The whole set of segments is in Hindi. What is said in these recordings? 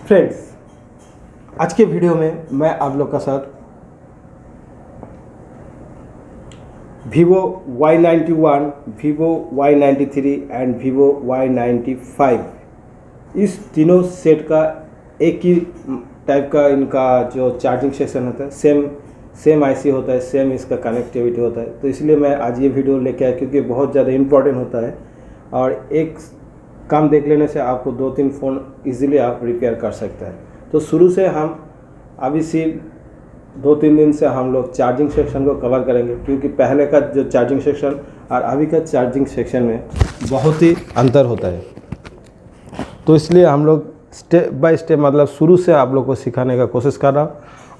फ्रेंड्स, आज के वीडियो में मैं आप लोग का साथ Vivo Y91, Vivo Y93 and Vivo Y95 इस तीनों सेट का एक ही टाइप का इनका जो चार्जिंग सेक्शन होता है सेम आईसी होता है, सेम इसका कनेक्टिविटी होता है। तो इसलिए मैं आज ये वीडियो लेके आया क्योंकि बहुत ज़्यादा इम्पोर्टेंट होता है और एक काम देख लेने से आपको 2-3 फ़ोन इजीली आप रिपेयर कर सकते हैं। तो शुरू से हम अभी से 2-3 दिन से हम लोग चार्जिंग सेक्शन को कवर करेंगे क्योंकि पहले का जो चार्जिंग सेक्शन और अभी का चार्जिंग सेक्शन में बहुत ही अंतर होता है। तो इसलिए हम लोग स्टेप बाय स्टेप मतलब शुरू से आप लोग को सिखाने का कोशिश कर रहा हूँ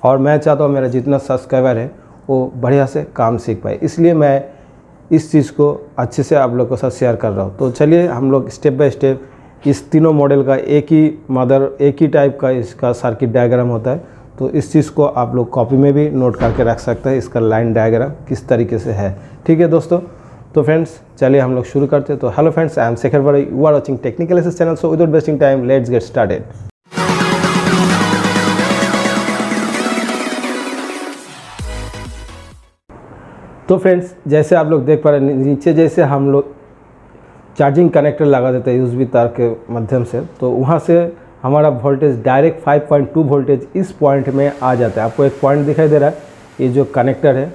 और मैं चाहता हूँ मेरा जितना सब्सक्राइबर है वो बढ़िया से काम सीख पाए, इसलिए मैं इस चीज़ को अच्छे से आप लोग के साथ शेयर कर रहा हूँ। तो चलिए हम लोग स्टेप बाय स्टेप इस तीनों मॉडल का एक ही टाइप का इसका सर्किट डायग्राम होता है। तो इस चीज़ को आप लोग कॉपी में भी नोट करके रख सकते हैं, इसका लाइन डायग्राम किस तरीके से है। ठीक है दोस्तों, तो फ्रेंड्स चलिए हम लोग शुरू करते हैं। तो hello friends, I am Shekhar Bade, you are watching technical analysis channel. So without wasting time let's get started. तो फ्रेंड्स, जैसे आप लोग देख पा रहे हैं नीचे जैसे हम लोग चार्जिंग कनेक्टर लगा देते हैं यूएसबी तार के माध्यम से, तो वहाँ से हमारा वोल्टेज डायरेक्ट 5.2 वोल्टेज इस पॉइंट में आ जाता है। आपको एक पॉइंट दिखाई दे रहा है, ये जो कनेक्टर है,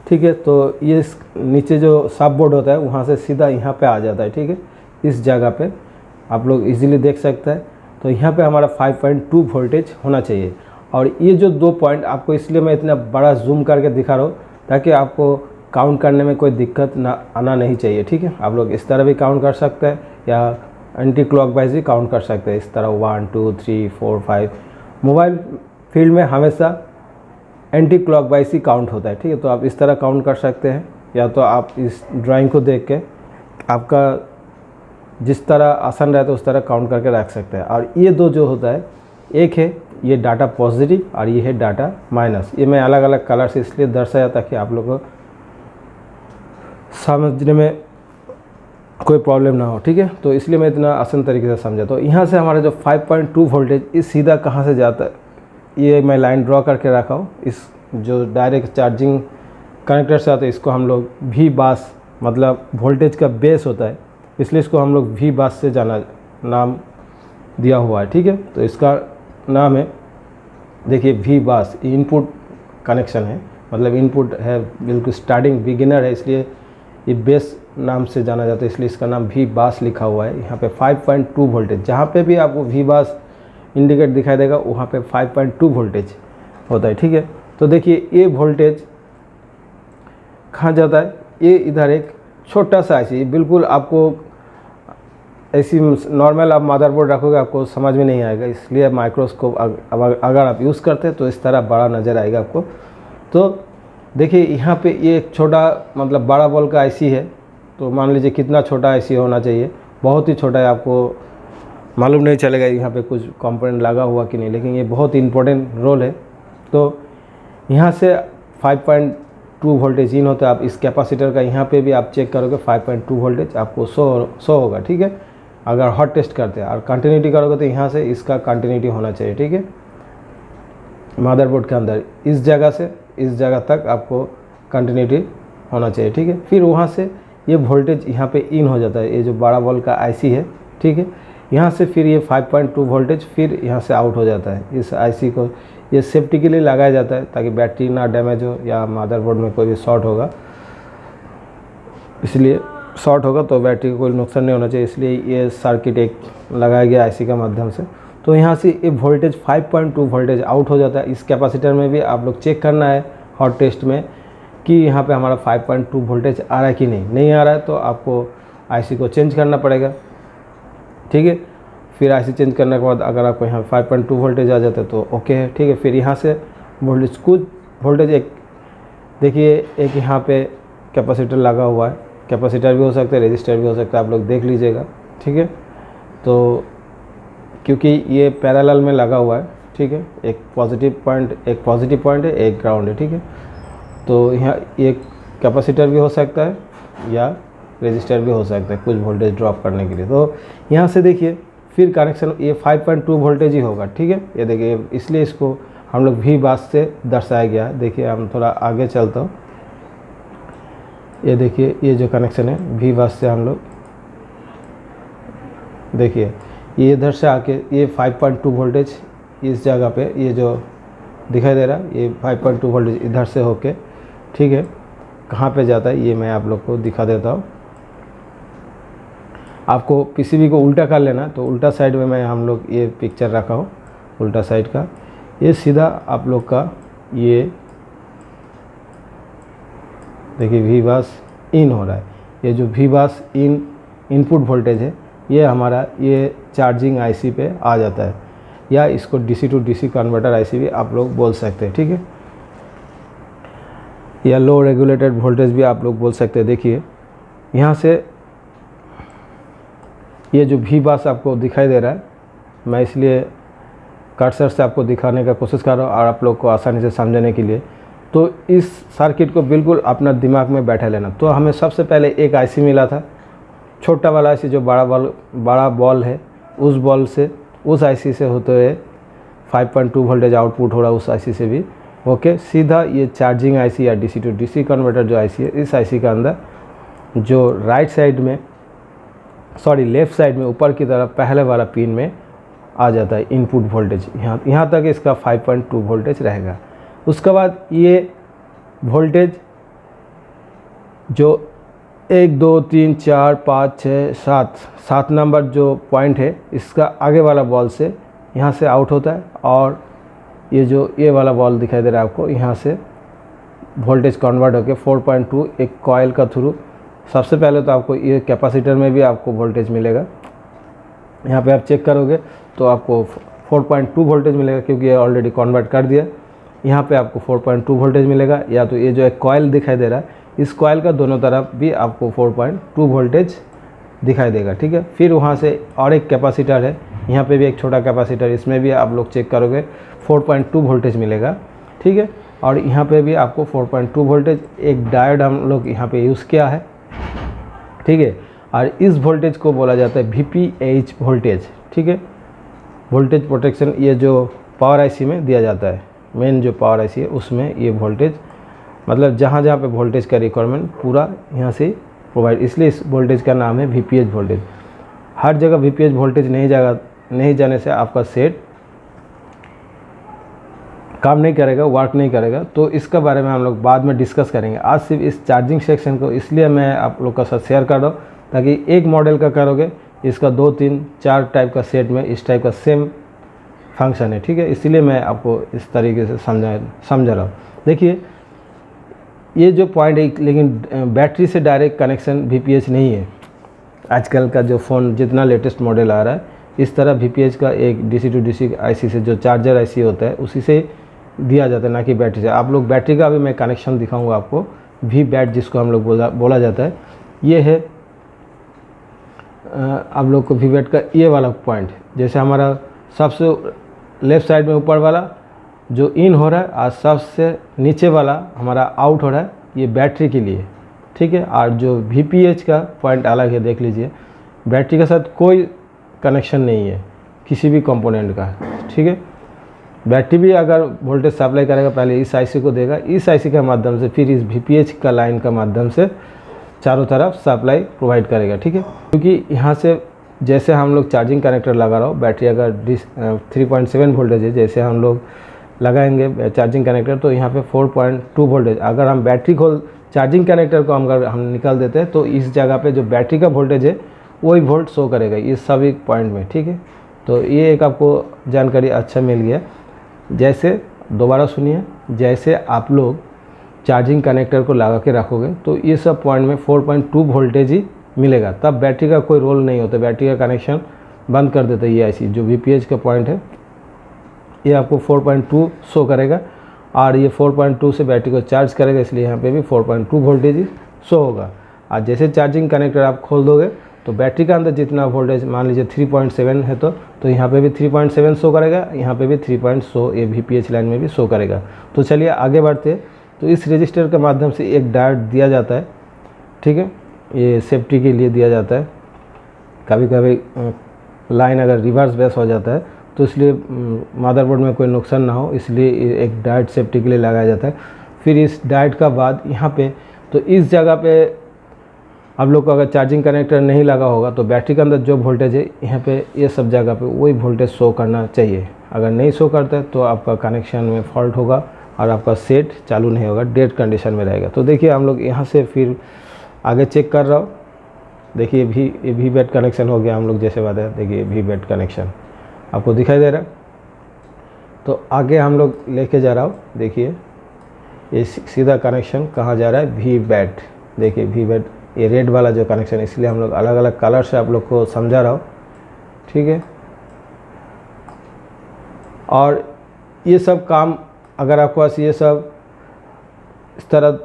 ठीक है। तो ये नीचे जो सब बोर्ड होता है वहाँ से सीधा यहाँ पे आ जाता है, ठीक है। इस जगह पे आप लोग इजीली देख सकते हैं। तो यहाँ पे हमारा 5.2 वोल्टेज होना चाहिए। और ये जो 2 पॉइंट आपको इसलिए मैं इतना बड़ा जूम करके दिखा रहा हूँ ताकि आपको काउंट करने में कोई दिक्कत ना आना नहीं चाहिए, ठीक है। आप लोग इस तरह भी काउंट कर सकते हैं या एंटी क्लॉकवाइज भी काउंट कर सकते हैं, इस तरह 1 2 3 4 5। मोबाइल फील्ड में हमेशा एंटी क्लॉकवाइज ही काउंट होता है, ठीक है। तो आप इस तरह काउंट कर सकते हैं या तो आप इस ड्राइंग को देख के आपका जिस तरह आसान रहता है उस तरह काउंट करके रख सकते हैं। और ये दो जो होता है, एक है ये डाटा पॉजिटिव और ये है डाटा माइनस। ये मैं अलग अलग कलर से इसलिए दर्शाया ताकि आप लोगों को समझने में कोई प्रॉब्लम ना हो, ठीक है। तो इसलिए मैं इतना आसान तरीके से समझा। तो यहाँ से हमारा जो 5.2 वोल्टेज इस सीधा कहाँ से जाता है, ये मैं लाइन ड्रॉ करके रखा हूँ। इस जो डायरेक्ट चार्जिंग कनेक्टर से आता है इसको हम लोग वी बास मतलब वोल्टेज का बेस होता है, इसलिए इसको हम लोग वी बास से नाम दिया हुआ है, ठीक है। तो इसका नाम है, देखिए वी बास इनपुट कनेक्शन है, मतलब इनपुट है बिल्कुल स्टार्टिंग बिगिनर है, इसलिए ये बेस नाम से जाना जाता है, इसलिए इसका नाम वी बास लिखा हुआ है। यहाँ पे 5.2 वोल्टेज, जहाँ पे भी आपको वी बास इंडिकेट दिखाई देगा वहाँ पे 5.2 वोल्टेज होता है, ठीक है। तो देखिए ये वोल्टेज कहाँ जाता है, ये इधर एक छोटा सा आईसी, बिल्कुल आपको ऐसी नॉर्मल आप मदरबोर्ड रखोगे आपको समझ में नहीं आएगा, इसलिए माइक्रोस्कोप अगर आप यूज़ करते हैं तो इस तरह बड़ा नज़र आएगा आपको। तो देखिए यहाँ पे ये एक छोटा मतलब 12 वोल्ट का आईसी है। तो मान लीजिए कितना छोटा आईसी होना चाहिए, बहुत ही छोटा है, आपको मालूम नहीं चलेगा यहाँ पे कुछ कंपोनेंट लगा हुआ कि नहीं, लेकिन ये बहुत इंपॉर्टेंट रोल है। तो यहाँ से 5.2 वोल्टेज इन होता है। आप इस कैपेसिटर का यहाँ पे भी आप चेक करोगे 5.2 वोल्टेज आपको शो होगा, ठीक है। अगर हॉट टेस्ट करते हैं और कंटिन्यूटी करोगे तो यहाँ से इसका कंटिन्यूटी होना चाहिए, ठीक है। मदरबोर्ड के अंदर इस जगह से इस जगह तक आपको कंटिन्यूटी होना चाहिए, ठीक है। फिर वहाँ से ये वोल्टेज यहाँ पे इन हो जाता है, ये जो 12 वोल्ट का आईसी है, ठीक है। यहाँ से फिर ये 5.2 वोल्टेज फिर यहाँ से आउट हो जाता है। इस आईसी को ये सेफ्टी के लिए लगाया जाता है ताकि बैटरी ना डैमेज हो या मदरबोर्ड में कोई भी शॉर्ट होगा, इसलिए शॉर्ट होगा तो बैटरी को कोई नुकसान नहीं होना चाहिए, इसलिए ये सर्किट एक लगाया गया आईसी के माध्यम से। तो यहाँ से ये वोल्टेज 5.2 वोल्टेज आउट हो जाता है। इस कैपेसिटर में भी आप लोग चेक करना है हॉट टेस्ट में कि यहाँ पे हमारा 5.2 वोल्टेज आ रहा है कि नहीं आ रहा है तो आपको आईसी को चेंज करना पड़ेगा, ठीक है। फिर आईसी चेंज करने के बाद अगर आपको यहाँ 5.2 वोल्टेज आ जाता है तो ओके है, ठीक है। फिर यहाँ से वोल्टेज कुछ वोल्टेज एक देखिए एक यहाँ पे कैपेसिटर लगा हुआ है, कैपेसिटर भी हो सकता है, रेजिस्टर भी हो सकता है, आप लोग देख लीजिएगा, ठीक है। तो क्योंकि ये पैरेलल में लगा हुआ है, ठीक है, एक पॉजिटिव पॉइंट है, एक ग्राउंड है, ठीक है। तो यहाँ एक कैपेसिटर भी हो सकता है या रजिस्टर भी हो सकता है कुछ वोल्टेज ड्रॉप करने के लिए। तो यहाँ से देखिए फिर कनेक्शन ये 5.2 वोल्टेज ही होगा, ठीक है। ये देखिए इसलिए इसको हम लोग वी बास से दर्शाया गया है। देखिए हम थोड़ा आगे चलता हूँ, ये देखिए ये जो कनेक्शन है वी बास से हम लोग देखिए ये इधर से आके ये 5.2 वोल्टेज इस जगह पे ये जो दिखाई दे रहा है ये 5.2 वोल्टेज इधर से होके, ठीक है, कहाँ पे जाता है ये मैं आप लोग को दिखा देता हूँ। आपको पीसीबी को उल्टा कर लेना, तो उल्टा साइड में मैं हम लोग ये पिक्चर रखा हूँ उल्टा साइड का। ये सीधा आप लोग का ये देखिए वी बास इन हो रहा है। ये जो वी बास इन इनपुट वोल्टेज है ये हमारा ये चार्जिंग आईसी पे आ जाता है, या इसको DC to DC converter IC भी आप लोग बोल सकते हैं, ठीक है, या लो रेगुलेटेड वोल्टेज भी आप लोग बोल सकते हैं। देखिए यहाँ से ये जो वी बास आपको दिखाई दे रहा है, मैं इसलिए कर्सर से आपको दिखाने का कोशिश कर रहा हूँ और आप लोग को आसानी से समझने के लिए। तो इस सर्किट को बिल्कुल अपना दिमाग में बैठा लेना। तो हमें सबसे पहले एक आईसी मिला था, छोटा वाला आईसी जो बड़ा बॉल है, उस बॉल से उस आईसी से होते हुए 5.2 वोल्टेज आउटपुट हो रहा है उस आईसी से भी, ओके। सीधा ये चार्जिंग आईसी या डीसी टू डीसी कन्वर्टर जो आईसी है, इस आईसी का अंदर जो राइट साइड में लेफ़्ट साइड में ऊपर की तरफ पहले वाला पिन में आ जाता है इनपुट वोल्टेज। यहाँ तक इसका 5.2 वोल्टेज रहेगा। उसके बाद ये वोल्टेज जो 1 2 3 4 5 6 7 नंबर जो पॉइंट है इसका आगे वाला बॉल से यहाँ से आउट होता है, और ये वाला बॉल दिखाई दे रहा है आपको, यहाँ से वोल्टेज कन्वर्ट होकर 4.2 एक कॉइल का थ्रू। सबसे पहले तो आपको ये कैपेसिटर में भी आपको वोल्टेज मिलेगा, यहाँ पे आप चेक करोगे तो आपको 4.2 वोल्टेज मिलेगा क्योंकि ये ऑलरेडी कन्वर्ट कर दिया। यहाँ पे आपको 4.2 वोल्टेज मिलेगा, या तो ये जो एक कॉइल दिखाई दे रहा है इस कॉइल का दोनों तरफ भी आपको 4.2 वोल्टेज दिखाई देगा, ठीक है। फिर वहाँ से और एक कैपेसिटर है, यहाँ पे भी एक छोटा कैपेसिटर, इसमें भी आप लोग चेक करोगे 4.2 वोल्टेज मिलेगा, ठीक है। और यहाँ पे भी आपको 4.2 वोल्टेज, एक डायोड हम लोग यहाँ पे यूज़ किया है, ठीक है। और इस वोल्टेज को बोला जाता है VPH वोल्टेज, ठीक है, वोल्टेज प्रोटेक्शन। ये जो पावर आईसी में दिया जाता है, मेन जो पावर आईसी है उसमें ये वोल्टेज, मतलब जहाँ जहाँ पे वोल्टेज का रिक्वायरमेंट पूरा यहाँ से प्रोवाइड, इसलिए इस वोल्टेज का नाम है VPH वोल्टेज। हर जगह VPH वोल्टेज नहीं जाने से आपका सेट काम नहीं करेगा, वर्क नहीं करेगा। तो इसका बारे में हम लोग बाद में डिस्कस करेंगे। आज सिर्फ इस चार्जिंग सेक्शन को इसलिए मैं आप लोग का साथ शेयर कर रहा हूँ ताकि एक मॉडल का करोगे इसका 2 3 4 टाइप का सेट में इस टाइप का सेम फंक्शन है, ठीक है। इसीलिए मैं आपको इस तरीके से समझा रहा हूँ। देखिए ये जो पॉइंट है, लेकिन बैटरी से डायरेक्ट कनेक्शन VPH नहीं है। आजकल का जो फ़ोन जितना लेटेस्ट मॉडल आ रहा है इस तरह VPH का एक DC टू DC आईसी से जो चार्जर आईसी होता है उसी से दिया जाता है, ना कि बैटरी से। आप लोग बैटरी का भी मैं कनेक्शन दिखाऊंगा आपको, वी बैट जिसको हम लोग बोला जाता है। ये है आप लोग को वी बैट का ये वाला पॉइंट, जैसे हमारा सबसे लेफ़्ट साइड में ऊपर वाला जो इन हो रहा है और सबसे नीचे वाला हमारा आउट हो रहा है, ये बैटरी के लिए, ठीक है। और जो VPH का पॉइंट अलग है, देख लीजिए, बैटरी के साथ कोई कनेक्शन नहीं है किसी भी कंपोनेंट का, ठीक है। बैटरी भी अगर वोल्टेज सप्लाई करेगा पहले इस आईसी को देगा, इस आईसी के माध्यम से फिर इस VPH का लाइन का माध्यम से चारों तरफ सप्लाई प्रोवाइड करेगा, ठीक है। क्योंकि यहाँ से जैसे हम लोग चार्जिंग कनेक्टर लगा रहा हो, बैटरी अगर 3.7 वोल्टेज है, जैसे हम लोग लगाएंगे चार्जिंग कनेक्टर तो यहाँ पे 4.2 वोल्टेज, अगर हम बैटरी को चार्जिंग कनेक्टर को अगर हम निकाल देते हैं तो इस जगह पे जो बैटरी का वोल्टेज है वही वोल्ट शो करेगा इस सभी पॉइंट में, ठीक है। तो ये एक आपको जानकारी अच्छा मिल गया। जैसे दोबारा सुनिए, जैसे आप लोग चार्जिंग कनेक्टर को लगा के रखोगे तो ये सब पॉइंट में 4.2 वोल्टेज ही मिलेगा, तब बैटरी का कोई रोल नहीं होता, बैटरी का कनेक्शन बंद कर देता है। ये आईसी जो VPH का पॉइंट है ये आपको 4.2 शो करेगा, और ये 4.2 से बैटरी को चार्ज करेगा, इसलिए यहाँ पे भी 4.2 वोल्टेज ही शो होगा। और जैसे चार्जिंग कनेक्टर आप खोल दोगे तो बैटरी का अंदर जितना वोल्टेज, मान लीजिए 3.7 है तो यहाँ पे भी 3.7 शो करेगा, यहाँ पे भी 3.0 ये VPH लाइन में भी शो करेगा। तो चलिए आगे बढ़ते हैं। तो इस रजिस्टर के माध्यम से एक डायोड दिया जाता है, ठीक है। ये सेफ्टी के लिए दिया जाता है। कभी कभी लाइन अगर रिवर्स बेस हो जाता है तो इसलिए मदरबोर्ड में कोई नुकसान ना हो, इसलिए एक डायोड सेफ्टी के लिए लगाया जाता है। फिर इस डायोड का बाद यहाँ पे, तो इस जगह पे आप लोग को अगर चार्जिंग कनेक्टर नहीं लगा होगा तो बैटरी के अंदर जो वोल्टेज है यहाँ पे ये सब जगह पे वही वोल्टेज शो करना चाहिए। अगर नहीं शो करता है तो आपका कनेक्शन में फॉल्ट होगा और आपका सेट चालू नहीं होगा, डेड कंडीशन में रहेगा। तो देखिए हम लोग यहाँ से फिर आगे चेक कर रहा हूँ। देखिए ये वी बैट कनेक्शन हो गया हम लोग जैसे बताया। देखिए वी बैट कनेक्शन आपको दिखाई दे रहा है। तो आगे हम लोग लेके जा रहा हूँ। देखिए ये सीधा कनेक्शन कहाँ जा रहा है, वी बैट। देखिए वी बैट ये रेड वाला जो कनेक्शन, इसलिए हम लोग अलग अलग कलर से आप लोग को समझा रहा हूँ, ठीक है। और ये सब काम अगर आपके पास ये सब इस तरह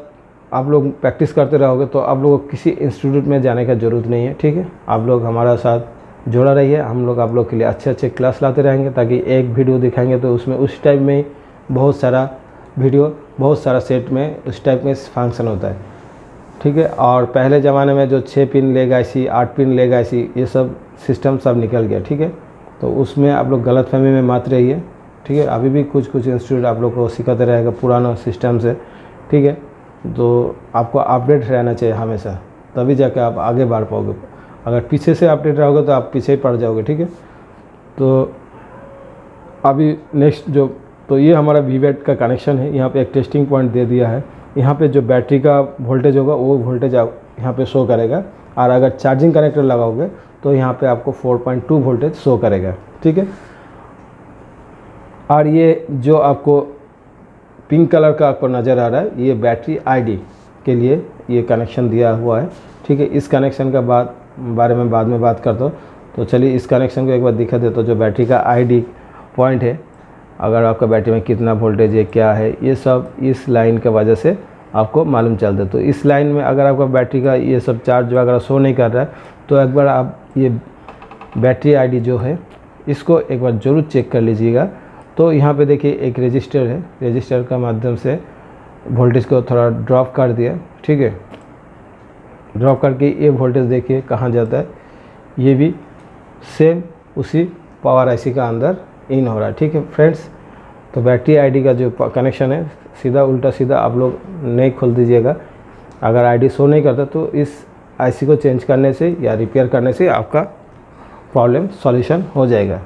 आप लोग प्रैक्टिस करते रहोगे तो आप लोगों को किसी इंस्टीट्यूट में जाने का ज़रूरत नहीं है, ठीक है। आप लोग हमारा साथ जुड़ा रहिए, हम लोग आप लोग के लिए अच्छे अच्छे क्लास लाते रहेंगे, ताकि एक वीडियो दिखाएंगे तो उसमें उस टाइप में बहुत सारा वीडियो, बहुत सारा सेट में उस टाइप में फंक्शन होता है, ठीक है। और पहले ज़माने में जो 6 pin leg IC, 8 pin leg IC, ये सब सिस्टम सब निकल गया, ठीक है। तो उसमें आप लोग गलतफहमी में मत रहिए, ठीक है। अभी भी कुछ इंस्टीट्यूट आप लोग को सिखाते रहेगा पुराना सिस्टम से, ठीक है। तो आपको अपडेट रहना चाहिए हमेशा, तभी जाकर आप आगे बढ़ पाओगे। अगर पीछे से अपडेट रहोगे तो आप पीछे ही पड़ जाओगे, ठीक है। तो अभी नेक्स्ट तो ये हमारा वी बैट का कनेक्शन है। यहाँ पे एक टेस्टिंग पॉइंट दे दिया है। यहाँ पे जो बैटरी का वोल्टेज होगा वो वोल्टेज यहाँ पे शो करेगा, और अगर चार्जिंग कनेक्टर लगाओगे तो यहाँ पे आपको 4.2 वोल्टेज शो करेगा, ठीक है। और ये जो आपको पिंक कलर का आपको नज़र आ रहा है, ये बैटरी आईडी के लिए ये कनेक्शन दिया हुआ है, ठीक है। इस कनेक्शन का बारे में बाद में बात करता हूँ। तो चलिए इस कनेक्शन को एक बार दिखा देता हूँ। जो बैटरी का आईडी पॉइंट है, अगर आपका बैटरी में कितना वोल्टेज है, क्या है, ये सब इस लाइन की वजह से आपको मालूम चलता है। तो इस लाइन में अगर आपका बैटरी का ये सब चार्ज वगैरह शो नहीं कर रहा है तो एक बार आप ये बैटरी आईडी जो है इसको एक बार ज़रूर चेक कर लीजिएगा। तो यहाँ पे देखिए एक रजिस्टर है, रजिस्टर का माध्यम से वोल्टेज को थोड़ा ड्रॉप कर दिया, ठीक है। ड्रॉप करके ये वोल्टेज देखिए कहाँ जाता है, ये भी सेम उसी पावर आईसी का अंदर इन हो रहा है, ठीक है फ्रेंड्स। तो बैटरी आईडी का जो कनेक्शन है सीधा उल्टा सीधा आप लोग नहीं खोल दीजिएगा। अगर आईडी शो नहीं करता तो इस आईसी को चेंज करने से या रिपेयर करने से आपका प्रॉब्लम सॉल्यूशन हो जाएगा।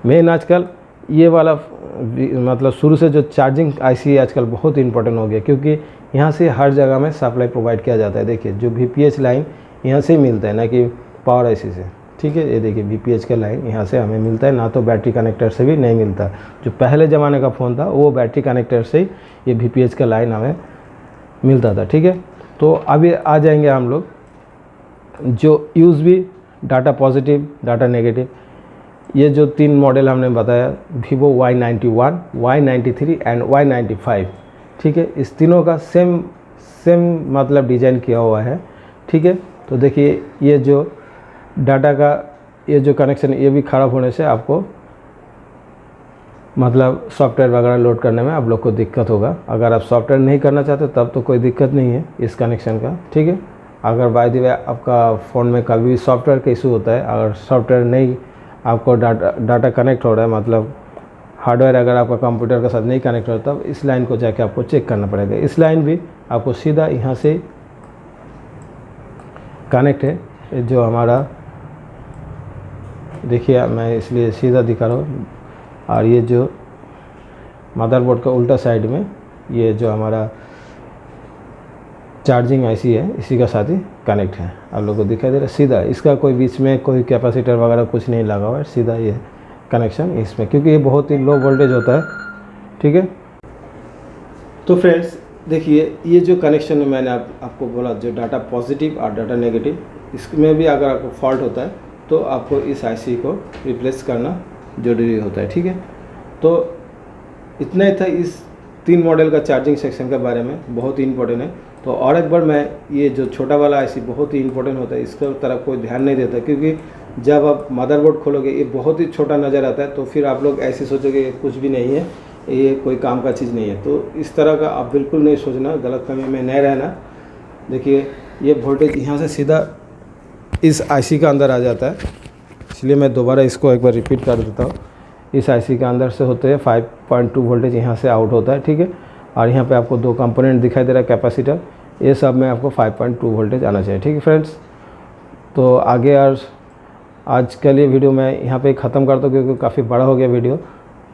मेन आजकल ये वाला मतलब शुरू से जो चार्जिंग आईसी है आजकल बहुत इंपॉर्टेंट हो गया, क्योंकि यहाँ से हर जगह में सप्लाई प्रोवाइड किया जाता है। देखिए जो वीपीएच लाइन यहाँ से मिलता है, ना कि पावर आईसी से, ठीक है। ये देखिए वीपीएच का लाइन यहाँ से हमें मिलता है, ना तो बैटरी कनेक्टर से भी नहीं मिलता। जो पहले ज़माने का फ़ोन था वो बैटरी कनेक्टर से ही ये वीपीएच का लाइन हमें मिलता था, ठीक है। तो अभी आ जाएंगे हम लोग जो USB data positive, data negative, ये जो 3 मॉडल हमने बताया, Vivo Y91, Y93 and Y95, ठीक है। इस तीनों का सेम मतलब डिज़ाइन किया हुआ है, ठीक है। तो देखिए ये जो डाटा का ये जो कनेक्शन ये भी ख़राब होने से आपको मतलब सॉफ्टवेयर वगैरह लोड करने में आप लोग को दिक्कत होगा। अगर आप सॉफ्टवेयर नहीं करना चाहते तब तो कोई दिक्कत नहीं है इस कनेक्शन का, ठीक है। अगर बाय द वे आपका फ़ोन में कभी भी सॉफ्टवेयर का इशू होता है, अगर सॉफ्टवेयर नहीं आपको डाटा कनेक्ट हो रहा है, मतलब हार्डवेयर अगर आपका कंप्यूटर के साथ नहीं कनेक्ट हो रहा, तब इस लाइन को जाके आपको चेक करना पड़ेगा। इस लाइन भी आपको सीधा यहाँ से कनेक्ट है। जो हमारा देखिए मैं इसलिए सीधा दिखा रहा हूँ, और ये जो मदरबोर्ड का उल्टा साइड में ये जो हमारा चार्जिंग आईसी है इसी का साथ ही कनेक्ट है। आप लोगों को दिखाई दे रहा है सीधा, इसका कोई बीच में कोई कैपेसिटर वगैरह कुछ नहीं लगा हुआ है, सीधा ये कनेक्शन इसमें, क्योंकि ये बहुत ही लो वोल्टेज होता है, ठीक है। तो फ्रेंड्स देखिए ये जो कनेक्शन है मैंने आपको बोला, जो डाटा पॉजिटिव और डाटा नेगेटिव, इसमें भी अगर आपको फॉल्ट होता है तो आपको इस आईसी को रिप्लेस करना जरूरी होता है, ठीक है। तो इतना ही था इस 3 मॉडल का चार्जिंग सेक्शन के बारे में, बहुत ही इंपॉर्टेंट है। तो और एक बार मैं ये जो छोटा वाला आईसी बहुत ही इंपॉर्टेंट होता है, इसका तरफ कोई ध्यान नहीं देता, क्योंकि जब आप मदरबोर्ड खोलोगे ये बहुत ही छोटा नज़र आता है, तो फिर आप लोग ऐसे सोचोगे कुछ भी नहीं है, ये कोई काम का चीज़ नहीं है। तो इस तरह का आप बिल्कुल नहीं सोचना, गलतफहमी में नहीं रहना। देखिए ये वोल्टेज यहाँ से सीधा इस आईसी का अंदर आ जाता है, इसलिए मैं दोबारा इसको एक बार रिपीट कर देता हूँ। इस आईसी के अंदर से होते हैं 5.2 वोल्टेज यहाँ से आउट होता है, ठीक है। और यहाँ पे आपको 2 कंपोनेंट दिखाई दे रहा है कैपेसिटर, ये सब में आपको 5.2 वोल्टेज आना चाहिए, ठीक है फ्रेंड्स। तो आगे आज के लिए वीडियो मैं यहाँ पे ख़त्म करता हूँ क्योंकि काफ़ी बड़ा हो गया वीडियो,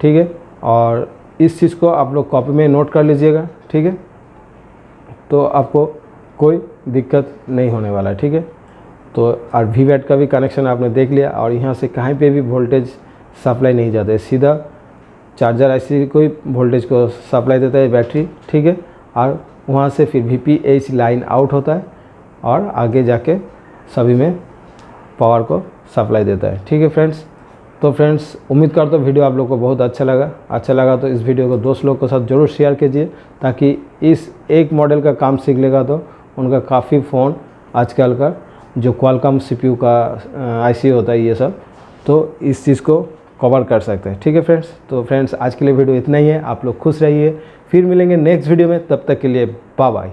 ठीक है। और इस चीज़ को आप लोग कॉपी में नोट कर लीजिएगा, ठीक है, तो आपको कोई दिक्कत नहीं होने वाला है, ठीक है। तो और वीवैट का भी कनेक्शन आपने देख लिया, और यहाँ से कहीं पे भी वोल्टेज सप्लाई नहीं जाता है, सीधा चार्जर आईसी को ही वोल्टेज को सप्लाई देता है बैटरी, ठीक है। और वहाँ से फिर VPH लाइन आउट होता है और आगे जाके सभी में पावर को सप्लाई देता है, ठीक है फ्रेंड्स। तो फ्रेंड्स उम्मीद करता हूँ वीडियो आप लोग को बहुत अच्छा लगा तो इस वीडियो को दोस्त लोग के साथ ज़रूर शेयर कीजिए, ताकि इस एक मॉडल का काम सीख लेगा तो उनका काफ़ी फ़ोन आजकल का जो क्वालकॉम CPU का आईसी होता है ये सब, तो इस चीज़ को कवर कर सकते हैं, ठीक है फ्रेंड्स। तो फ्रेंड्स आज के लिए वीडियो इतना ही है, आप लोग खुश रहिए, फिर मिलेंगे नेक्स्ट वीडियो में, तब तक के लिए बाय बाय।